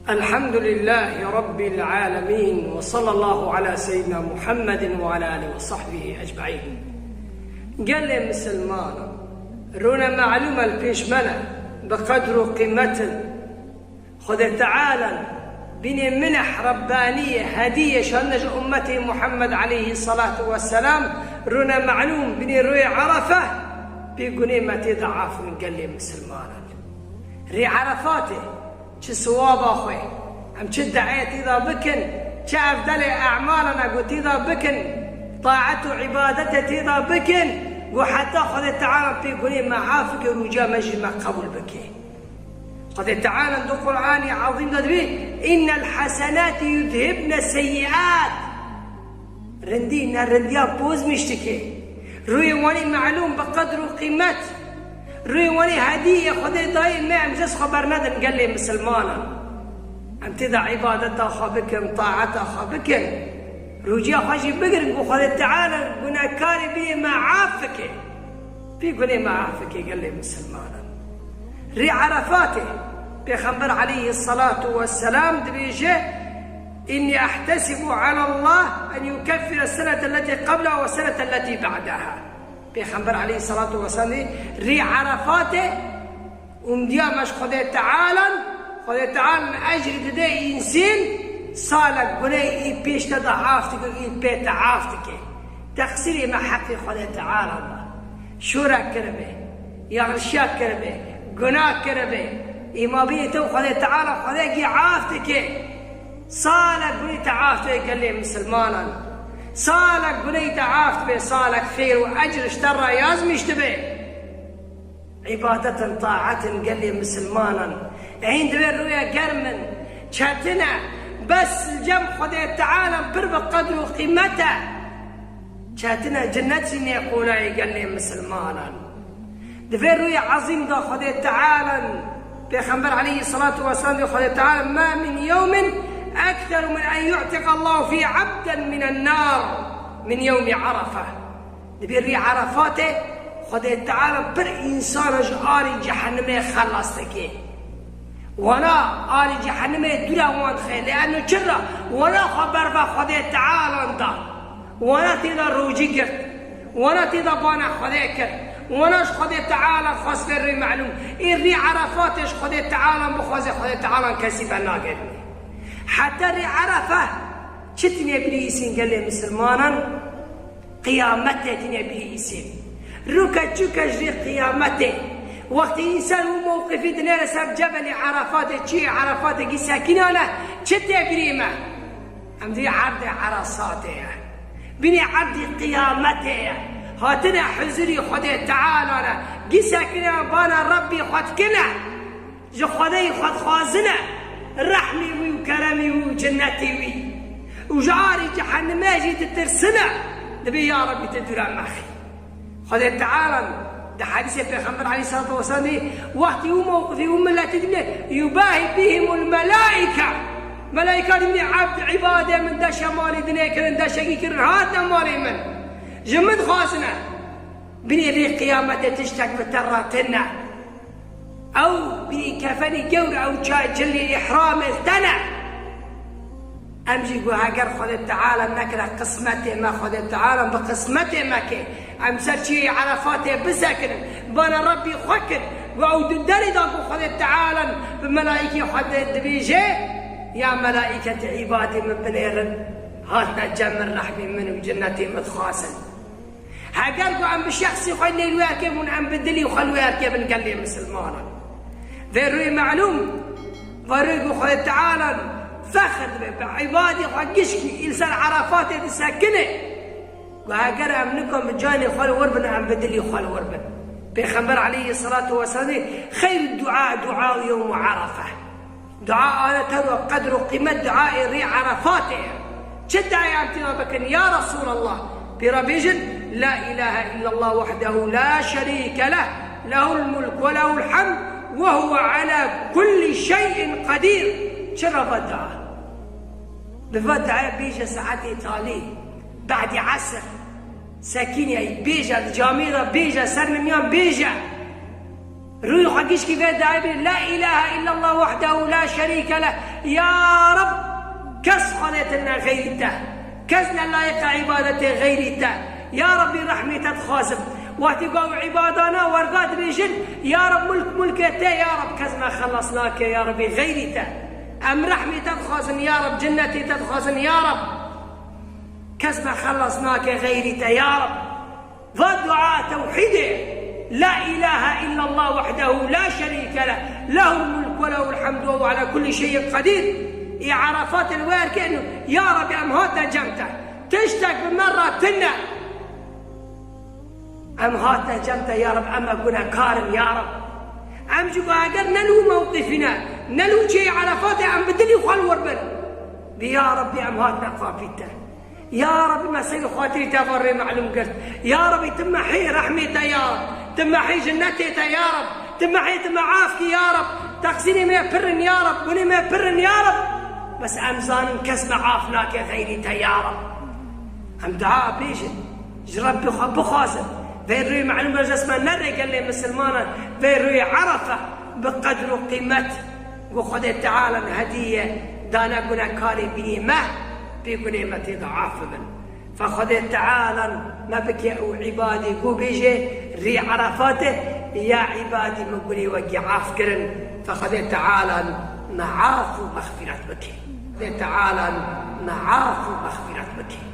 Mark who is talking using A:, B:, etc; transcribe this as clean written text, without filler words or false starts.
A: الحمد لله رب العالمين، وصلى الله على سيدنا محمد وعلى آله وصحبه أجمعين. قال لي مسلمان رونا معلومة البيشمنة بقدر قيمة خذ تعالى بني منح ربانية هدية شنج أمتي محمد عليه الصلاة والسلام. رونا معلوم بني روي عرفة بقنيمة ضعاف. من قال لي مسلمان ري عرفاته صواب أخوي عم دعيت إذا بكن أفضل أعمالنا قلت إذا بكن طاعته عبادته إذا بكن وحتى خذ تعالى في قولي معافك ورجاء مجمع قبول بكي. خذ تعالى عند القرآن عظيم إن الحسنات يذهبن السيئات. رنديا بوز مشتكي روي واني معلوم بقدر قيمته روي واني هدية خذي دايم ما عمجز خبر ندن. قال لي مسلمانا عم تدع عبادتها خابكن طاعتها خابكن رجيا خاشي بقرن وخذ تعالى قلنا كاري بي معافك بيقولي معافك. قال لي مسلمانا ري عرفاته بخبر عليه الصلاة والسلام دبيجي إني أحتسب على الله أن يكفر السنة التي قبلها والسنة التي بعدها. بيخبر عليه الصلاة والسلام ري عرفاته ومديا مش خذ تعالى أجر دي إنسان صالك قولي بيش تضعافتك بيت عافتك تقصيري ما حقي خذ تعالى الله شورا كربه يغشاك كربه قناك كربه إما بيتو خذ تعالى خذ عافتك صالك قولي تعافتك. قال لي مسلمانا صالك قولي تعافت به صالك خير وأجر اشترى يازم يشتبه عبادة طاعة. قال لي مسلمانا عند بين رؤيا قرمن شاتنا بس الجم خذ تعالى برب قدر وقيمته شاتنا جنتي يقول. قال لي مسلمانا دفير رؤيا عظيم دا خذ تعالى بيخبر عليه الصلاة والسلام خذ تعالى ما من يوم أكثر من أن يعتق الله فيه عبدا من النار من يوم عرفة. دبير عرفاته خذ تعالى بر إنسان آل جهنم خلصتك وانا آل جهنم دولا وان خير لأنه جرى وانا خبر فخذ تعالى انت وانا تيدا روجي قرد وانا تيدا بانا خذيك وناش خذ تعالى خاص في الري معلوم الري عرفاتش خذ تعالى بخوز خذ تعالى كسيبا ناقر حتى الري عرفة شتني بليسين. قال لي مسلمانا قيامته تني بليسين ركا تشكج قيامته وقت إنسان وموقف دنيا سب جبل عرفات شيء عرفات ساكنة له شتى بريمة أمدي عبد عرصاته بني عبد قيامته هاتنا حزري خد تعالى ساكنة بانا ربي خد كنا جو خدي خد خازنة رحمي وكرمي وجنتي وي وجاري جحن ماجي تترسنا نبي يا ربي تدرى مخي خد تعالى. ده حديث البيغمبر عليه الصلاة والسلام وقت موقف يوم لا تدري يباهي بهم الملائكة ملائكة من عبد عبادة من ده شمالي دنيا كرن ده شقي كرن هذا مالي من جمد خاصنا بني ري قيامة تشتاق بتراتنا أو بني كفني جور أو جلي إحرام التنا أمجي وهاجر خذ تعالى نكره قسمته ما خذ تعالى بقسمته ما كي أمسر شيء عرفاته بسكن بنا ربي خكر وعود الدري داكو خذ تعالى بملائكة خذ دبيجي يا ملائكة عبادي من بنيرن هاتنا جمر رحمي من جنتي متخاصن هاجرقوا عم بشخصي خلني الواكب ونعم بدلي وخلوا يركب. قال لي مسلمانا ذي معلوم وريقوا خذ تعالى فخر بعبادي وحقشكي إنسان عرفات تساكنه وهاجر أمنكم بجاني خال وربنا عم بدلي خال وربنا. بيخبر عليه الصلاة والسلام خير الدعاء دعاء يوم عرفة. دعاء أنا ترى قدر قيمة دعاء ري عرفاته شد عيامتنا بكن يا رسول الله بربيجن لا إله إلا الله وحده لا شريك له له الملك وله الحمد وهو على كل شيء قدير. شرف الدعاء بفدعاء بيجا ساعتي تالي بعد عصر ساكيني بيجا الجاميرة بيجا سرنميان بيجا روي حقيش كيف داعي لا إله إلا الله وحده لا شريك له يا رب كس خليتنا غيرته كزنا لايق عبادته غيرته يا ربي رحمتك خازم واتقوا عبادنا ورقات بيجن يا رب ملكته يا رب كزنا خلصناك يا ربي غيرته أم رحمتك خازن يا رب جنتي تدخازن يا رب كزنا خلصناك غيرته يا رب فالدعاء توحيده لا إله إلا الله وحده لا شريك له له الملك وله الحمد وهو على كل شيء قدير يا عرفات الوير كأنه يا رب أمهاتنا جمته تشتك بمرة تنا أمهاتنا جمته يا رب أما قلنا كارم يا رب أم جوا أجر نلو موقفنا نلو شيء عرفاته أم بدلي خلور بن يا رب أمهاتنا قافته يا رب ما سيد خاطري تفري معلوم قلت يا رب تمحي رحمته يا رب تمحي جنتي يا رب تمحي تمعافك يا رب تقسيني ما برن يا رب وني ما برن يا رب بس أمزان كسب عافناك غيرته يا رب هم دعاء بيجن جرب بخازن فيروي معلوم جسمه نرى قال لي مسلمانا فيروي عرفه بقدر قيمته وخذ تعالى هديه دانا قلنا كاري بنيمه بنيمتي ضعاف من فخذ تعالى ما بك او عبادي قو بيجي ري عرفاته يا عبادي من قولي وقي عاف كرن فخذ تعالى نعاف مغفرة بك تعالى نعاف مغفرة بك